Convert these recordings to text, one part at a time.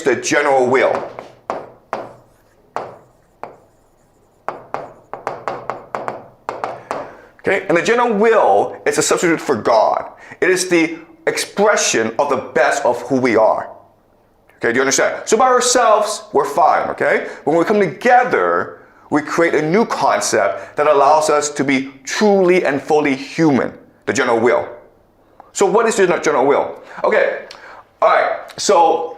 the general will. Okay, and the general will is a substitute for God. It is the expression of the best of who we are. Okay, do you understand? So by ourselves, we're fine, okay? When we come together, we create a new concept that allows us to be truly and fully human, the general will. So what is the general will? Okay, all right, so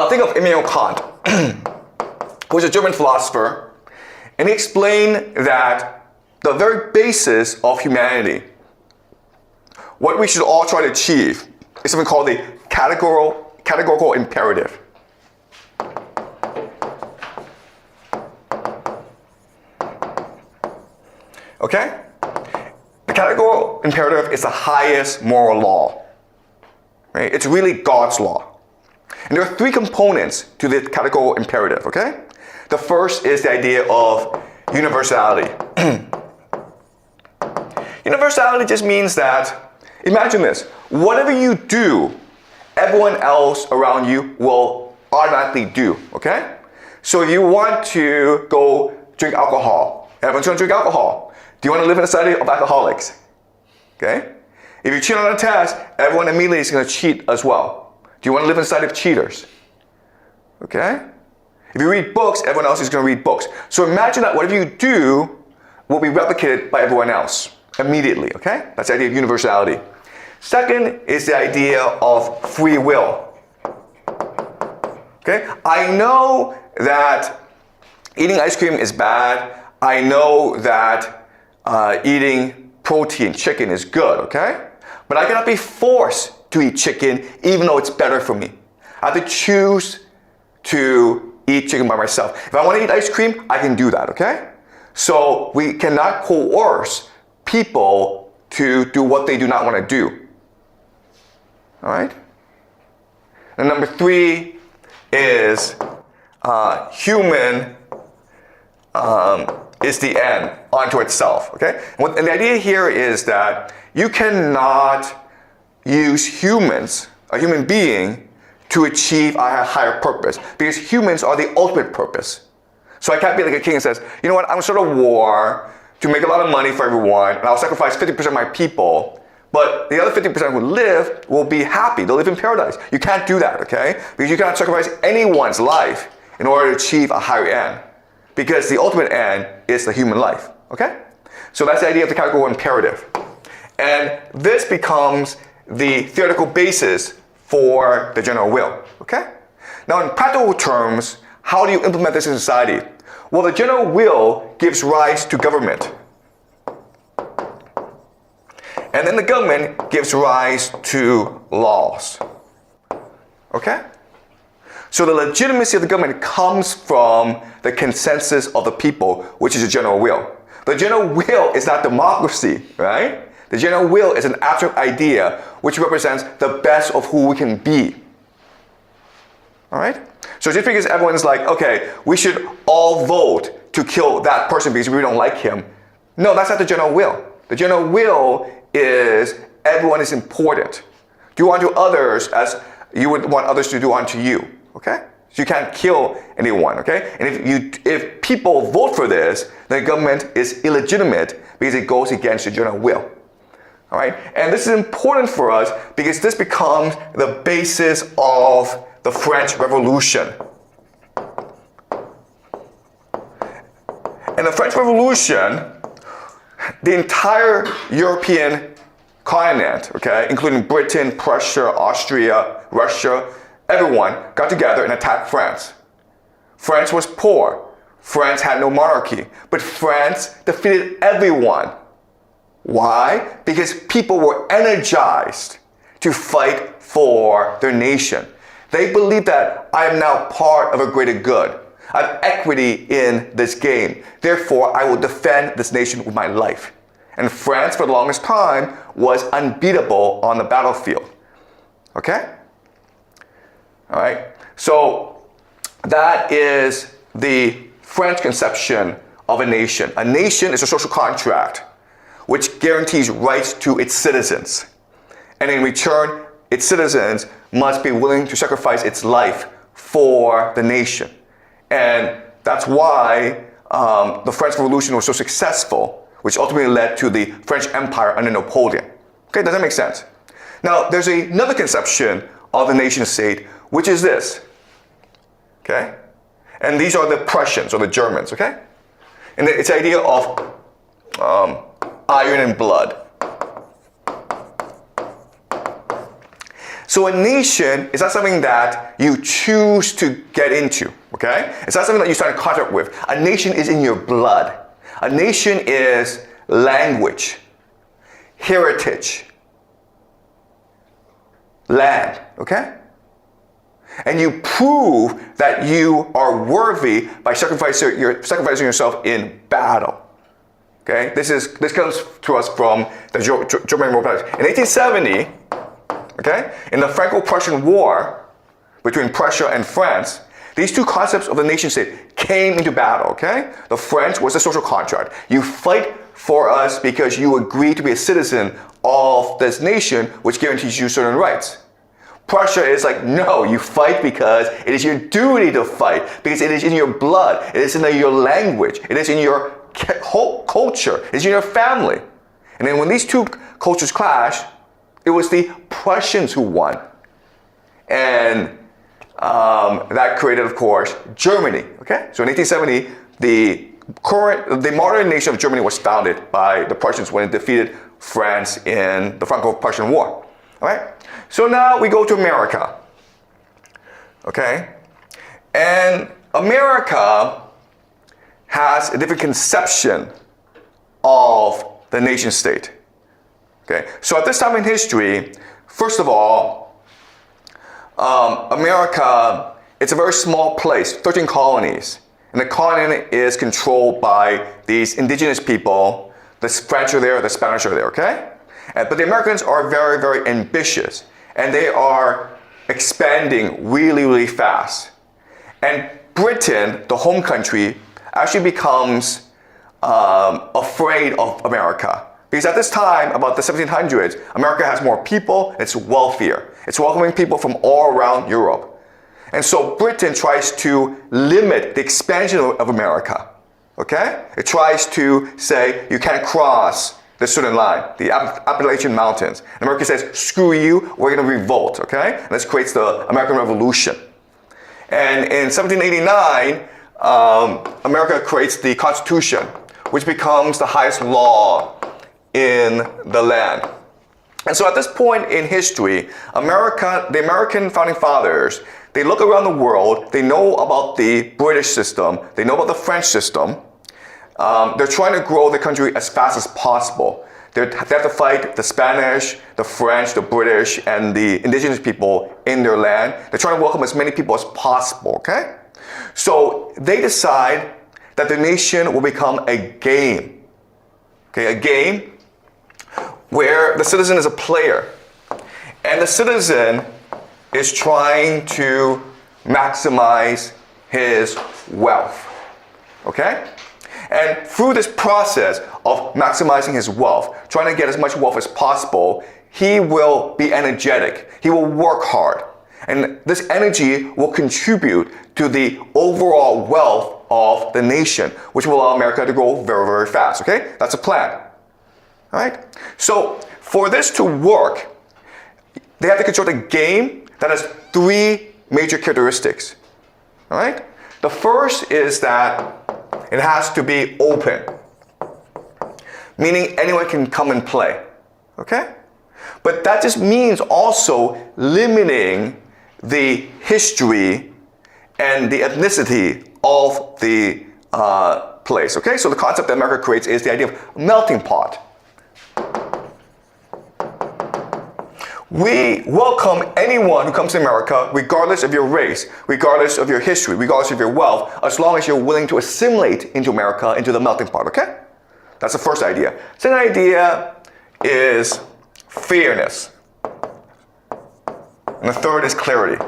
think of Immanuel Kant, who was a German philosopher, and he explained that the very basis of humanity, what we should all try to achieve, is something called the categorical imperative. Okay? The categorical imperative is the highest moral law. Right? It's really God's law. And there are three components to the categorical imperative, okay? The first is the idea of universality. Universality just means that, imagine this, whatever you do, everyone else around you will automatically do, okay? So you want to go drink alcohol. Everyone's going to drink alcohol. Do you want to live in a society of alcoholics? Okay? If you cheat on a test, everyone immediately is going to cheat as well. Do you want to live in a society of cheaters? Okay? If you read books, everyone else is going to read books. So imagine that whatever you do will be replicated by everyone else immediately, okay? That's the idea of universality. Second is the idea of free will. Okay? I know that eating ice cream is bad. I know that eating protein, chicken, is good, okay? But I cannot be forced to eat chicken even though it's better for me. I have to choose to eat chicken by myself. If I want to eat ice cream, I can do that, okay? So we cannot coerce people to do what they do not want to do. All right? And number three is human is the end unto itself, okay? And the idea here is that you cannot use humans, a human being, to achieve a higher purpose, because humans are the ultimate purpose. So I can't be like a king and says, you know what, I'm going to start a war to make a lot of money for everyone, and I'll sacrifice 50% of my people, but the other 50% who live will be happy. They'll live in paradise. You can't do that, okay? Because you cannot sacrifice anyone's life in order to achieve a higher end, because the ultimate end is the human life, okay? So that's the idea of the categorical imperative. And this becomes the theoretical basis for the general will, okay? Now in practical terms, how do you implement this in society? Well, the general will gives rise to government. And then the government gives rise to laws. Okay? So the legitimacy of the government comes from the consensus of the people, which is the general will. The general will is not democracy, right? The general will is an abstract idea which represents the best of who we can be. All right? So just because everyone's like, okay, we should all vote to kill that person because we don't like him. No, that's not the general will. The general will is everyone is important. Do unto others as you would want others to do unto you. Okay? So you can't kill anyone, okay? And if people vote for this, then the government is illegitimate because it goes against the general will. All right? And this is important for us because this becomes the basis of the French Revolution. In the French Revolution, the entire European continent, okay, including Britain, Prussia, Austria, Russia, everyone got together and attacked France. France was poor. France had no monarchy. But France defeated everyone. Why? Because people were energized to fight for their nation. They believed that I am now part of a greater good. I have equity in this game. Therefore, I will defend this nation with my life. And France, for the longest time, was unbeatable on the battlefield. Okay? All right? So, that is the French conception of a nation. A nation is a social contract which guarantees rights to its citizens. And in return, its citizens must be willing to sacrifice its life for the nation. And that's why the French Revolution was so successful, which ultimately led to the French Empire under Napoleon. Okay, does that make sense? Now, there's another conception of the nation state, which is this. Okay? And these are the Prussians or the Germans, okay? And it's the idea of iron and blood. So a nation is not something that you choose to get into, okay? It's not something that you start in contact with. A nation is in your blood. A nation is language, heritage, land, okay? And you prove that you are worthy by sacrificing yourself in battle. Okay, this comes to us from the German Republic. In 1870, okay, in the Franco-Prussian War between Prussia and France, these two concepts of the nation state came into battle. Okay, the French was a social contract. You fight for us because you agree to be a citizen of this nation, which guarantees you certain rights. Prussia is like, no, you fight because it is your duty to fight, because it is in your blood, it is in your language, it is in your whole culture, it is in your family. And then when these two cultures clashed, it was the Prussians who won. And that created, of course, Germany. Okay? So in 1870, the modern nation of Germany was founded by the Prussians when it defeated France in the Franco-Prussian War. All right? So now we go to America. Okay? And America has a different conception of the nation state. Okay? So at this time in history, first of all, America, it's a very small place, 13 colonies. And the colony is controlled by these indigenous people. The French are there, the Spanish are there, okay? But the Americans are very, very ambitious. And they are expanding really, really fast. And Britain, the home country, actually becomes afraid of America. Because at this time, about the 1700s, America has more people, it's wealthier. It's welcoming people from all around Europe. And so Britain tries to limit the expansion of America. Okay? It tries to say, you can't cross this certain line, the Appalachian Mountains. And America says, screw you, we're going to revolt. Okay? And this creates the American Revolution. And in 1789, America creates the Constitution, which becomes the highest law in the land. And so at this point in history, the American founding fathers, they look around the world, they know about the British system, they know about the French system. They're trying to grow the country as fast as possible. They have to fight the Spanish, the French, the British, and the indigenous people in their land. They're trying to welcome as many people as possible, okay? So they decide that the nation will become a game. Okay, a game where the citizen is a player. And the citizen is trying to maximize his wealth. Okay? And through this process of maximizing his wealth, trying to get as much wealth as possible, he will be energetic. He will work hard. And this energy will contribute to the overall wealth of the nation, which will allow America to grow very, very fast. Okay? That's a plan. All right? So for this to work, they have to construct a game that has three major characteristics. All right? The first is that it has to be open, meaning anyone can come and play. Okay? But that just means also limiting the history and the ethnicity of the place. Okay? So the concept that America creates is the idea of melting pot. We welcome anyone who comes to America, regardless of your race, regardless of your history, regardless of your wealth, as long as you're willing to assimilate into America, into the melting pot, okay? That's the first idea. Second idea is fairness. And the third is clarity.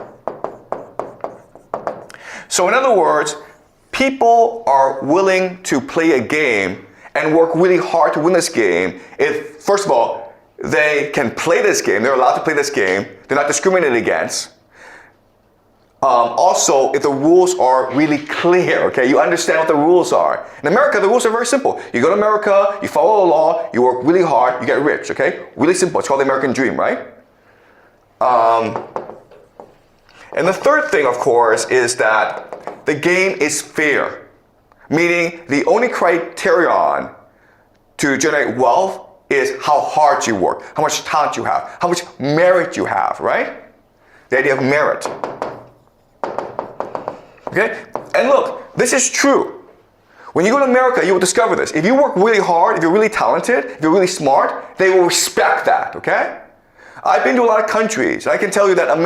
So in other words, people are willing to play a game and work really hard to win this game if, first of all, they can play this game, they're allowed to play this game, they're not discriminated against. Also, if the rules are really clear, okay, you understand what the rules are. In America, the rules are very simple. You go to America, you follow the law, you work really hard, you get rich, okay? Really simple. It's called the American dream, right? And the third thing, of course, is that the game is fair. Meaning, the only criterion to generate wealth is how hard you work, how much talent you have, how much merit you have, right? The idea of merit. Okay? And look, this is true. When you go to America, you will discover this. If you work really hard, if you're really talented, if you're really smart, they will respect that, okay? I've been to a lot of countries, and I can tell you that in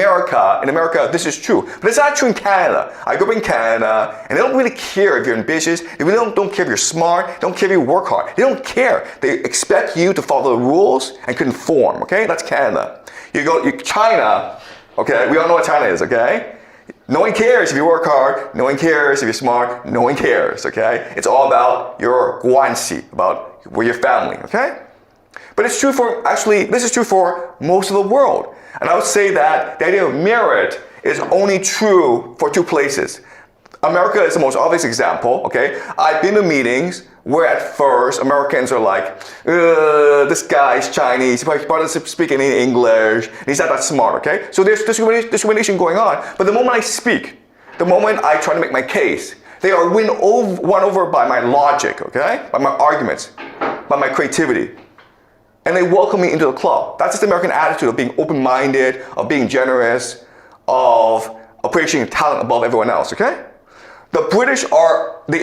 America, this is true. But it's not true in Canada. I grew up in Canada, and they don't really care if you're ambitious. They really don't care if you're smart. They don't care if you work hard. They don't care. They expect you to follow the rules and conform, okay? That's Canada. You go to China, okay? We all know what China is, okay? No one cares if you work hard. No one cares if you're smart. No one cares, okay? It's all about your guanxi, about your family, okay? But it's true this is true for most of the world. And I would say that the idea of merit is only true for two places. America is the most obvious example, okay? I've been to meetings where at first Americans are like, this guy's Chinese, he doesn't speak any English, he's not that smart, okay? So there's discrimination going on. But the moment I speak, the moment I try to make my case, they are won over by my logic, okay? By my arguments, by my creativity. And they welcome me into the club. That's just the American attitude of being open-minded, of being generous, of appreciating talent above everyone else, okay? The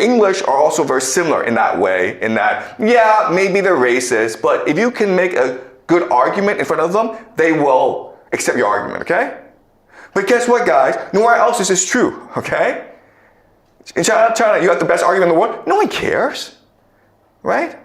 English are also very similar in that way, in that, yeah, maybe they're racist, but if you can make a good argument in front of them, they will accept your argument, okay? But guess what, guys? Nowhere else is this true, okay? In China, you have the best argument in the world. No one cares, right?